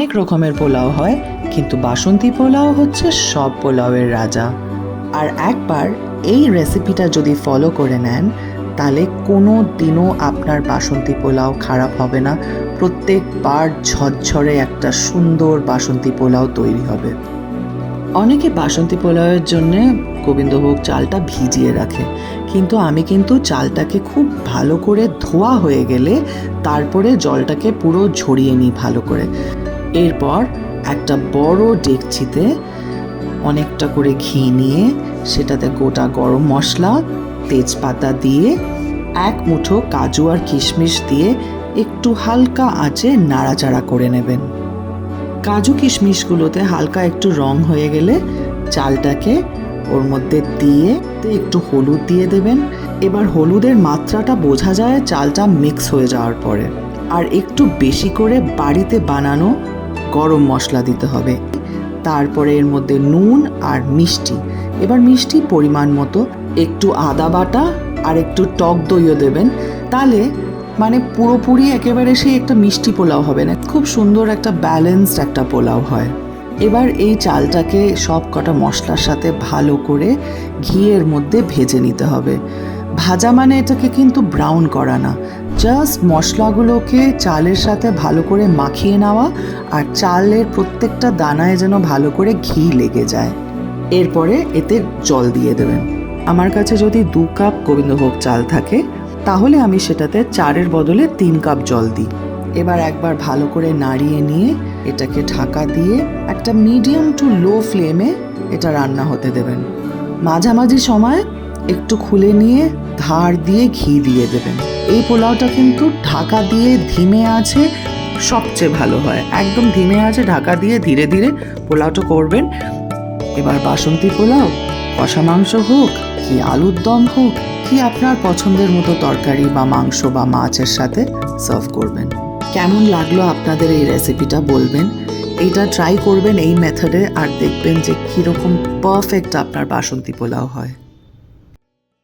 অনেক রকমের পোলাও হয়, কিন্তু বাসন্তী পোলাও হচ্ছে সব পোলাওয়ের রাজা। আর একবার এই রেসিপিটা যদি ফলো করে নেন, তাহলে কোনো দিনও আপনার বাসন্তী পোলাও খারাপ হবে না। প্রত্যেকবার ঝরঝরে একটা সুন্দর বাসন্তী পোলাও তৈরি হবে। অনেকে বাসন্তী পোলাওয়ের জন্যে গোবিন্দভোগ চালটা ভিজিয়ে রাখে, কিন্তু আমি চালটাকে খুব ভালো করে ধোয়া হয়ে গেলে তারপরে জলটাকে পুরো ঝরিয়ে নিই ভালো করে। এরপর একটা বড় ডেকচিতে অনেকটা করে ঘি নিয়ে সেটাতে গোটা গরম মশলা, তেজপাতা দিয়ে এক মুঠো কাজু আর কিশমিশ দিয়ে একটু হালকা আঁচে নাড়াচাড়া করে নেবেন। কাজু কিশমিশগুলোতে হালকা একটু রং হয়ে গেলে চালটাকে ওর মধ্যে দিয়ে একটু হলুদ দিয়ে দেবেন। এবার হলুদের মাত্রাটা বোঝা যায় চালটা মিক্স হয়ে যাওয়ার পরে। আর একটু বেশি করে বাড়িতে বানানো গরম মশলা দিতে হবে। তারপরে এর মধ্যে নুন আর মিষ্টি, এবার মিষ্টি পরিমাণ মতো, একটু আদা বাটা আর একটু টক দইও দেবেন। তাহলে পুরোপুরি একেবারে সেই একটা মিষ্টি পোলাও হবে না, খুব সুন্দর একটা ব্যালেন্সড একটা পোলাও হয়। এবার এই চালটাকে সব কটা মশলার সাথে ভালো করে ঘিয়ের মধ্যে ভেজে নিতে হবে। ভাজা মানে এটাকে কিন্তু ব্রাউন করা না, জাস্ট মশলাগুলোকে চালের সাথে ভালো করে মাখিয়ে নেওয়া আর চালের প্রত্যেকটা দানায় যেন ভালো করে ঘি লেগে যায়। এরপরে এতে জল দিয়ে দেবেন। আমার কাছে যদি 2 কাপ গোবিন্দভোগ চাল থাকে, তাহলে আমি সেটাতে 4-এর বদলে 3 কাপ জল দিই। এবার একবার ভালো করে নাড়িয়ে নিয়ে এটাকে ঢাকা দিয়ে একটা মিডিয়াম টু লো ফ্লেমে এটা রান্না হতে দেবেন। মাঝামাঝি সময় একটু খুলে নিয়ে ধার দিয়ে ঘি দিয়ে দেবেন। এই পোলাওটা কিন্তু ঢাকা দিয়ে ধিমে আছে সবচেয়ে ভালো হয়। একদম ধিমে আছে ঢাকা দিয়ে ধীরে ধীরে পোলাওটা করবেন। এবার বাসন্তী পোলাও, কষা মাংস হোক কি আলুর দম হোক কি আপনার পছন্দের মতো তরকারি বা মাংস বা মাছের সাথে সার্ভ করবেন। কেমন লাগলো আপনাদের এই রেসিপিটা বলবেন। এইটা ট্রাই করবেন এই মেথডে আর দেখবেন যে কীরকম পারফেক্ট আপনার বাসন্তী পোলাও হয়।